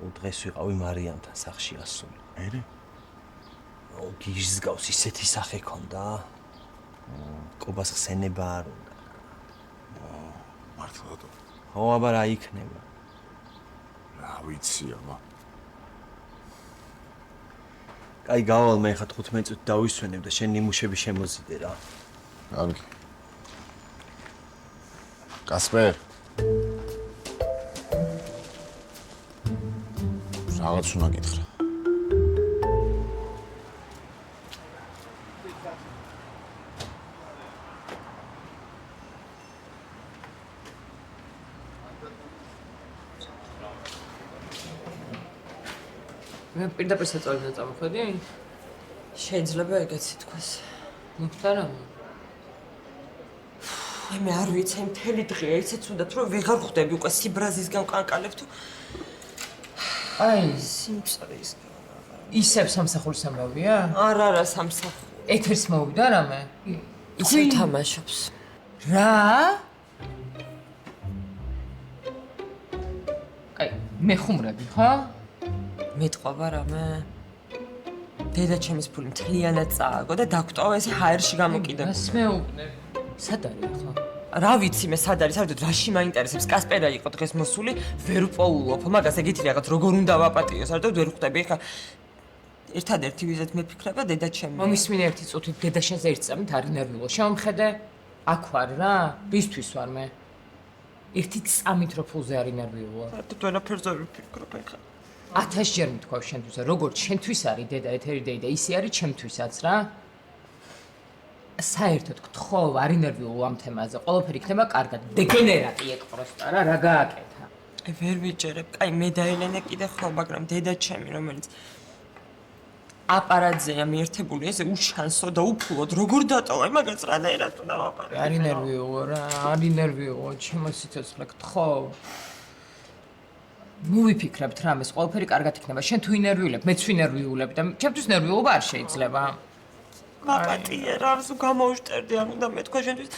დღეს ვიყავი მარიამთან სახში ასული. ერე? გიჟს გავს ისეთი სახე ქონდა. კობას ხსენება არ უნდა. მართლად? ხო, აბა რა იქნება? რა ვიცი, აბა. კაი, გავალ მე ხა 15 წუთი დავისვენებ და შენ ნიმუშები შემოზიდე რა. კარგი. კასპერ. რაღაც უნდა გითხრა. მე პირდაპირ საწოლიდან წამოხვედი? შეიძლება ეგეც ითქვას. მუხტარამა. მე არ ვიცი, მთელი დღეა ისე ცუდად, რომ ვეღარ ხვდები უკვე სიბრაზისგან კანკალებ თუ აი, სიმწრის. ისევ სამსახურის ამბავია? არა, სამსახური. ეთერს მოვიდა რამე? ისე თამაშობს. რა? აი, მე ხუმრები, ხო? მეტყვება რამე? დედაჩემის ფული მთლიანად წააგო და დაგვტოვა ესე ჰაერში გამოკიდებული. რას მეუბნები? სად არის ხო? რა ვიცი მე სად არის, საერთოდ რაში მაინტერესებს? კასპერა იყო დღეს მოსული, ვერ პოულობ, მაგას ეგეთი რაღაც როგორ უნდა ვაპატიო, საერთოდ ვერ ხვდები. ეხლა ერთადერთი ვიზეთ მეფიქრება დედაჩემი. მომისმინე ერთი წუთით დედაშენს ერთ წამით არ ინერვიულო. შემომხედე? აქ ვარ რა? რისთვის ვარ მე? ერთი წამით რო ფულზე არ ინერვიულო. საერთოდ ვერაფერზე ვერ ვფიქრობ ეხლა. 1000 ჯერ მithქვავ შენთვის, როგორც შენთვის არის დედა ეთერიდეი და ისე არის ჩემთვისაც რა. საერთოდ გთხოვ, არ ინერვიულო ამ თემაზე. ყველაფერი იქნება კარგად. დეგენერატი ეგ პროსტა რა გააკეთა. ვერ ვიჯერებ. კაი, მე და ელენე კიდე ხო, მაგრამ დედაჩემი, რომელიც აპარატზეა მიერთებული, ესე უშანსო და უფულოდ როგორ დატოვა, მაგაც რანაირად უნდა ვაპარაკო. არ ინერვიულო რა, არ ინერვიულო, ჩემო სიცოცხლე გთხოვ. მოვიფიქრებთ რამეს, ყველაფერი კარგად იქნება. შენ თუ ინერვიულებ, მეც ვინერვიულებ და ჩემთვის ნერვიულობა არ შეიძლება. მაპატიე რა, სულ გამოვშტერდი, არ უნდა მეთქვა შენთვის.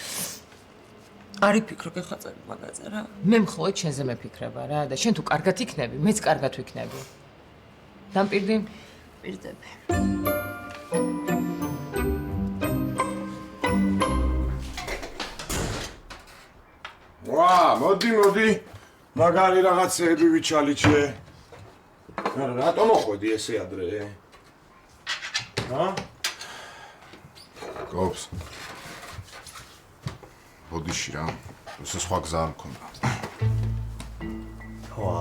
არი ფიქრობ ეხლა წელი მაგაზე რა. მე მხოლოდ შენზე მეფიქრება რა და შენ თუ კარგად იქნები, მეც კარგად ვიქნები. დამპირდი? პირდები. ვა, მოდი. მაგარი რაღაცეები ვიჩალიჩე. რატო მოხვედი ესე ადრე? გობს. ბოდიში რა. ესე სხვა გზა არ მქონდა. ვა.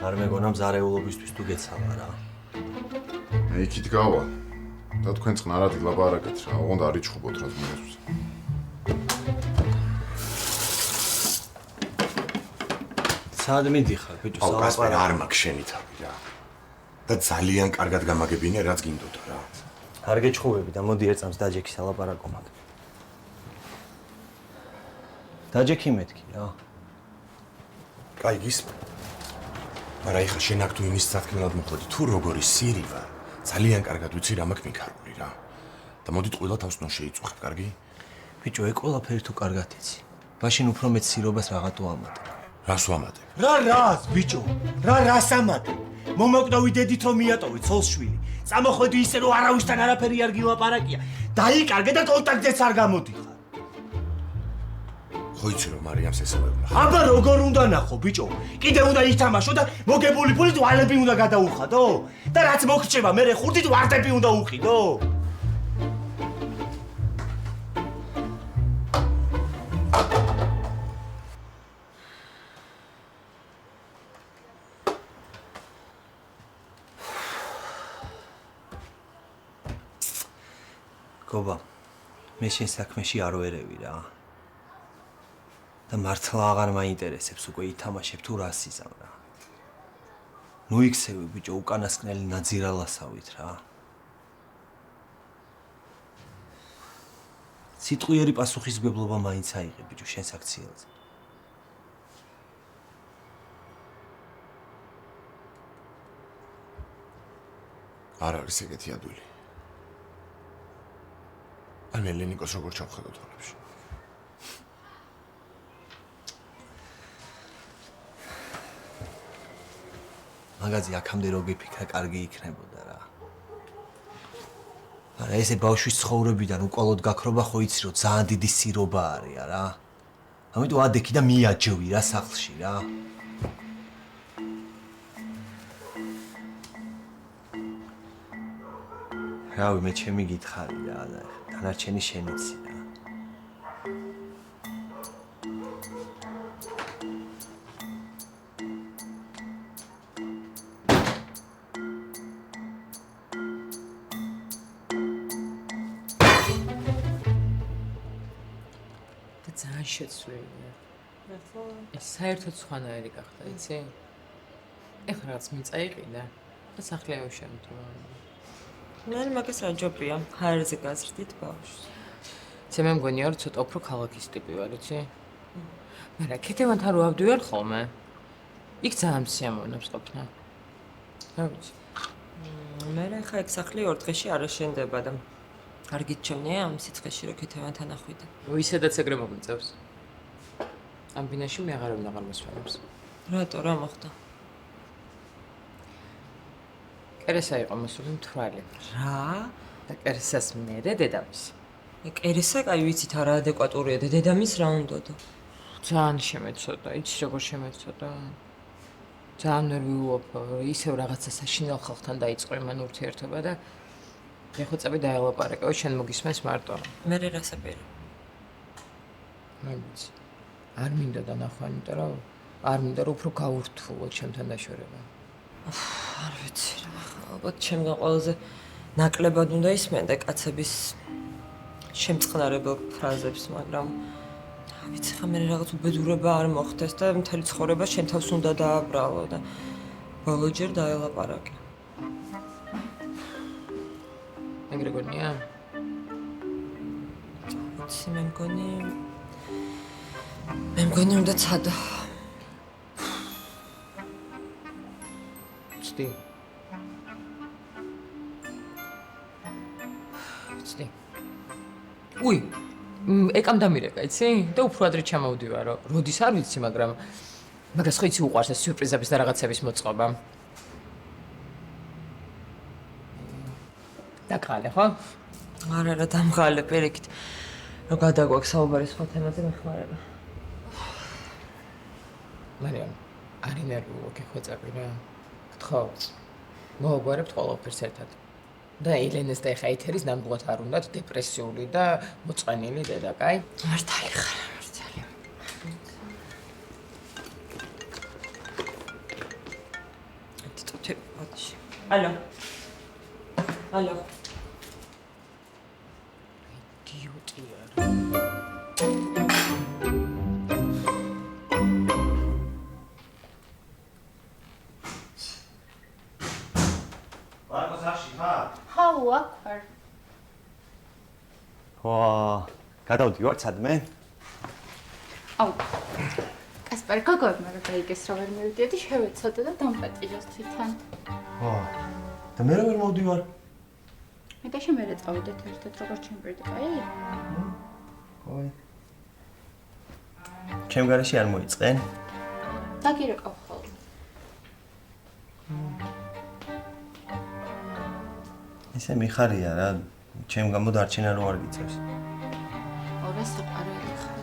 არ მეგონა მზარეულობისთვის თუ გეცამა რა. მე იქით გავალ. და თქვენ წყნარად ილაპარაკეთ რა. ოღონდ არ იჩხუბოთ რა თქმას. სად მიდიხარ, ბიჭო, კასპერ არ მაქვს შენი თავი რა. და ძალიან კარგად გამაგებინე, რაც გინდოდა რა. არ გეჩხუბები და მოდი ერთ წამს დაჯექი სალაპარაკო მაგ. დაჯექი მეთქი რა. კაი გისმ. მაგრამ ეხლა შენ აქ თუ იმის სათქმელად მოხდი, თუ როგორი სირი ვარ, ძალიან კარგად ვიცი რა მაქვს მიქარული რა. და მოდით ყველა თავს ნო შეიწუხებ, კარგი? ბიჭო, ეგ ყველაფერი თუ კარგად იცი. მაშინ უფრო მეც სირობას რაღაცო ამატე. რას ვამატებ? რას, ბიჭო? რას ამატე? მომოკვდავი დედით რომ მიატოვე ცოლშვილი. წამოხვედი ისე რომ არავისთან არაფერი არ გილაპარაკია. დაიკარგე და კონტაქტზეც არ გამოდიხარ. ხო იცი რომ მარიამს ესწავებდა. აბა როგორ უნდა ნახო, ბიჭო? კიდე უნდა ითამაშო და მოგებული ფულით ვალები უნდა გადაუხადო? და რაც მოგჭება, მე ხურდით ვარდები უნდა უყიდო? გობა, მე შენ საქმეში არ ვერევი რა. და მართლა აღარ მაინტერესებს უკვე ითამაშებ თუ რას იზამ რა. ნუ იქცევი ბიჭო, უკანასკნელი ნაძირალასავით რა. სიტყვიერი პასუხისმგებლობა მაინც აიღე ბიჭო შენ საქციელზე. არ არის ეგეთი ადვილი. მე ლენიკოს როგორ ჩავხედავ თვალებში. მაგაზე აქამდე რო გიფიქრა, კარგი იქნებოდა რა. არა, ესე ბავშვის ცხოვრებიდან უყოლოდ გაქრობა ხო იცი, რომ ძალიან დიდი სირობა არის რა. ამიტომ ადექი და მიაჯვი რა სახლში რა. რავი, მე ჩემი გითხარი რა, დანარჩენი შენიცი რა. და ძალიან შეცვლილია. ეს საერთოდ სხვანაირი გახდა, იცი? ეხლა რაღაც მიწა იყიდა და სახლეაო შემთვრა. მე მაგას რა ჯობია, ჰაერზე გაზრდით ბავშვს. მე მგონია რომ ცოტა უფრო ქალაქის ტიპი ვარ, იცი? მაგრამ ქეთევანთან რო ავდივარ ხოლმე. იქ ძალიან სიამოვნებს ყოფნა. რა ვიცი. მე ხა ეგ სახლი 2 დღეში არ აშენდება და არ გიჩვენია ამ სიცხეში რო ქეთევანთან ახვიდე. ისედაც ეგრე მომიწევს. ამ ბინაში მე აღარ მოსვენებს. რატო რა მოხდა? კერესა იყო მოსული მთვრალი. რა? და კერესას მერე დედამისი. კერესა კაი ვიცით არა ადეკვატურია და დედამის რა უნდოდა? ძალიან შემეცოდა, იცი როგორ შემეცოდა? ძალიან ნერვიულობ, ისევ რაღაცა საშინელ ხალხთან დაიწყო იმან ურთიერთობა და ეხლა წები დაელაპარაკო, შენ მოგისმენს მარტო. მე რა საპირე? რა ვიცი. არ მინდა დანახვა, იმიტომ რომ არ მინდა რომ უფრო გაურთულო ჩემთან დაშორება. არ ვიცი რა, ალბათ ჩემგან ყველაზე ნაკლებად უნდა ისმენდე კაცების შემწყნარებელ ფრაზებს, მაგრამ რა ვიცი, ხა მე რაღაც უბედურება არ მოხდეს და მთელი ცხოვრება შენ თავს უნდა დააბრალო და ბოლოჯერ დაელაპარაკე. ეგრე გონია? ვიცი, მე მგონი უნდა ცადო. ვცდი. ვცდი. უი, ეკამ დამირეკა, იცი? და უფრო ადრე ჩამოვდივარო. როდის არ ვიცი, მაგრამ მაგას ხო იცი უყვარს ეს სიურპრიზების და რაღაცების მოწყობა. დაგყალე, ხო? არა, დამღალე პირიქით. რომ გადაგვაქვს საუბარი სხვა თემაზე მეხმარება. მარიამ, არი ნერვიულო გეხვეწები რა. გთხოვ. მოაგვარებთ ყველაფერს ერთად. და ელენეს და ეხა ეთერის ნამდვილად არ უნდათ დეპრესიული და მოწყენილი დედა, კაი? მართალი ხარ, მართალი. ტიტოთი, ბოდიში. ალო. იდიოტია. მარკოს არში ხარ? ხაუ აქ ვარ. გადავდივარ სადმე? აუ. კასპარ გოგორმა რა დაიგეს რა ვერ მივიდიოდი, შევეცოდა და დამპატიჟოს თვითონ. და მე რა ვერ მოვდივარ? მე და შემერე წავიდეთ ერთად როგორც ჩემბერდი, კაი? ოი. ჩემ გარეში არ მოიწყენ? დაგირეკავ ხოლმე. ისე მიხარია რა, ჩემ გამო დარჩენა რო არ გიწევს. ორა საყარელი ხარ.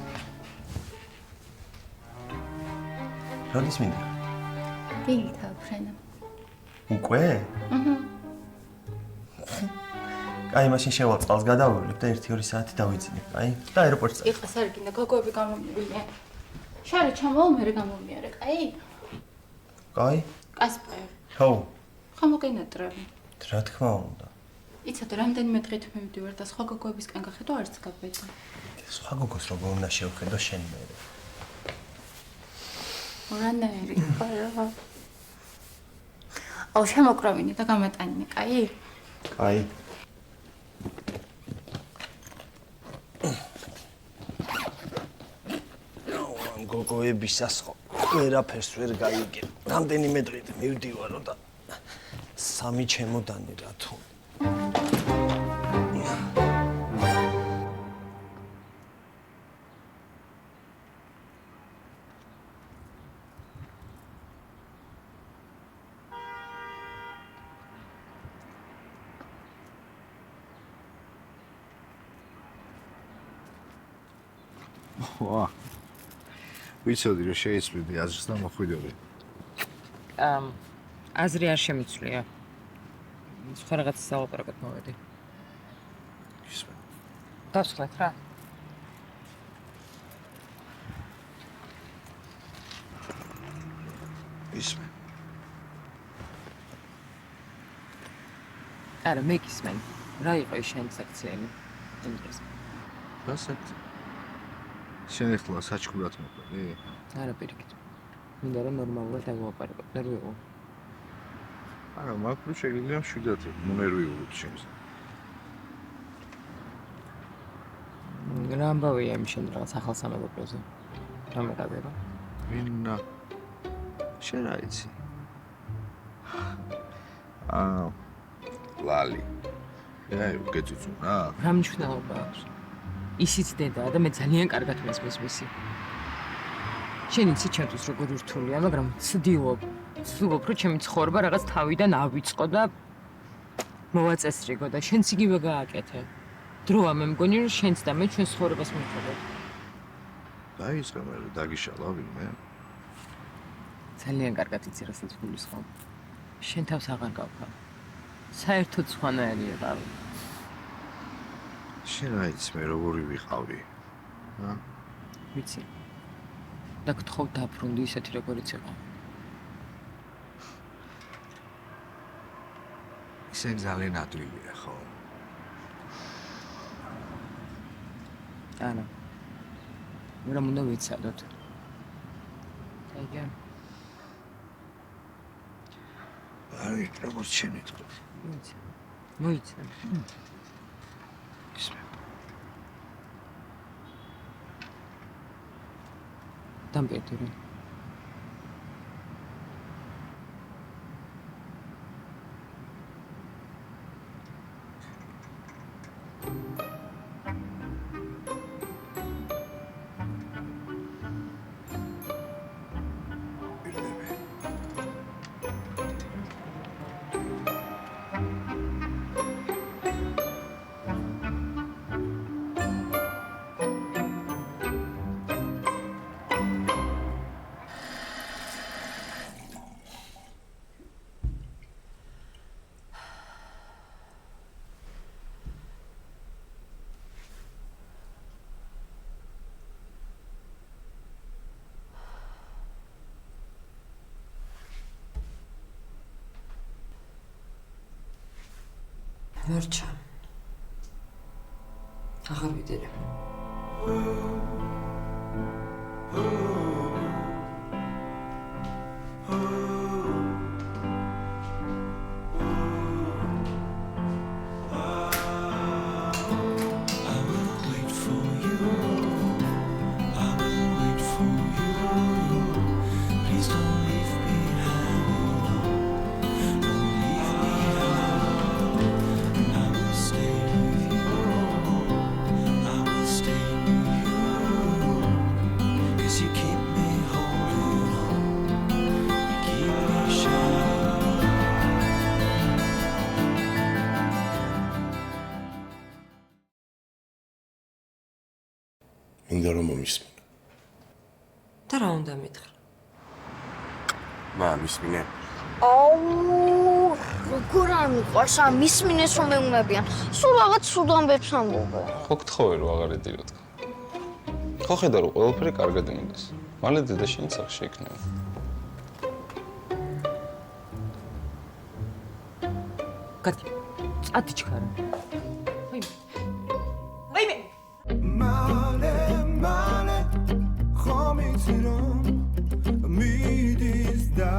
როდის მინდა? დილით აბრენა. უკვე? კაი, მაშინ შევალ წყალს გადავივლებ და 1-2 საათი დავიძინებ, კაი? და აეროპორტს წავ. იყას არ გინდა გოგოები გამომივიდნენ. შარე ჩამოვალ მე გამომიარე, კაი? კაი? კასპარ. ხო, ხამოგენატრები. რა თქმა უნდა. იცოდე, რამდენიმე დღით მივდივარ და სხვა გოგოებისგან გახედო არც გაბედა. სხვა გოგოს როგორ უნდა შევხედო შენ მე? ორანაირი ხარ. აუ შემოკრავინე და გამატანინე, კაი? კაი. ამ გოგოებისას ხო ყველაფერს ვერ გაიგებ. რამდენიმე დღით მივდივარო და სამი ჩემოდანი რა თუ. ვა. ვიცოდი რომ შეიცვლიდი აზრს და მოხვიდოდი. აზრი არ შემიცვლია. სხვა რაღაცას ალაპარაკოთ მოვედი. ისმენ. დასხლეთ რა. ისმენ. არა, მე გისმენ. რა იყო ის შენი საქციელი? იმ დროს. რასაკ? შენ ახლა საჩქურად მოყვები? არა, პირიქით. მინდა რომ ნორმალურად დავაპარაკოთ, ნერვიულ. არა, მაგრამ შეიძლება მშვიდად მონერვიულობ შენს. რა ამბავია იმ შენ რაღაც ახალ სამეგობროზე? რა მეყადება? ვინა? შენ რა იცი? ლალი. აი, გეწუწუ რა. რა მნიშვნელობა აქვს? ისიც დედაა და მე ძალიან კარგად მესმის მისი. შენ იცი ჩემთვის როგორ რთულია, მაგრამ ვცდილობ, რომ ჩემი ცხოვრება რაღაც თავიდან ავიწყო და მოვაწესრიგო და შენც იგივე გააკეთე. დროა მე მგონი რომ შენც და მე ჩვენ ცხოვრებას მივხვდეთ. დაიწყე მე დაგიშალა ვინმე. ძალიან კარგად იცი რასაც გულისხმობ. შენ თავს აღარ გავხარ. საერთოდ სხვანაირი ვიყავ. შენ რა იცი მე როგორი ვიყავი? ვიცი. და გთხოვ დაბრუნდი ისეთი როგორიც იყო. ისე ძალიან ადვილია ხო? არა. მაგრამ უნდა ვიცადოთ. აიგე. აი, როგორც შენ იტყვი. მოიცა. ისმენ. დამპირდი. მორჩა. აღარ ვიდერე. მინდა რომ მომისმინე. და რა უნდა მითხრა? მისმინე. როგორ არ მიყვარს ამ მისმინეს რომ მეუნებიან. სულ რაღაც სულ ამბებს ამბობენ. ხო გთხოვე რომ აღარ ედიოთ. ხო ხედა რომ ყველაფერი კარგად იმდეს. მალე დედა შენ სახში იქნება. კაცი, წადი ჩქარა. მალე ხომიცი რომ მიდის და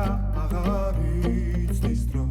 აღარ იცის დრო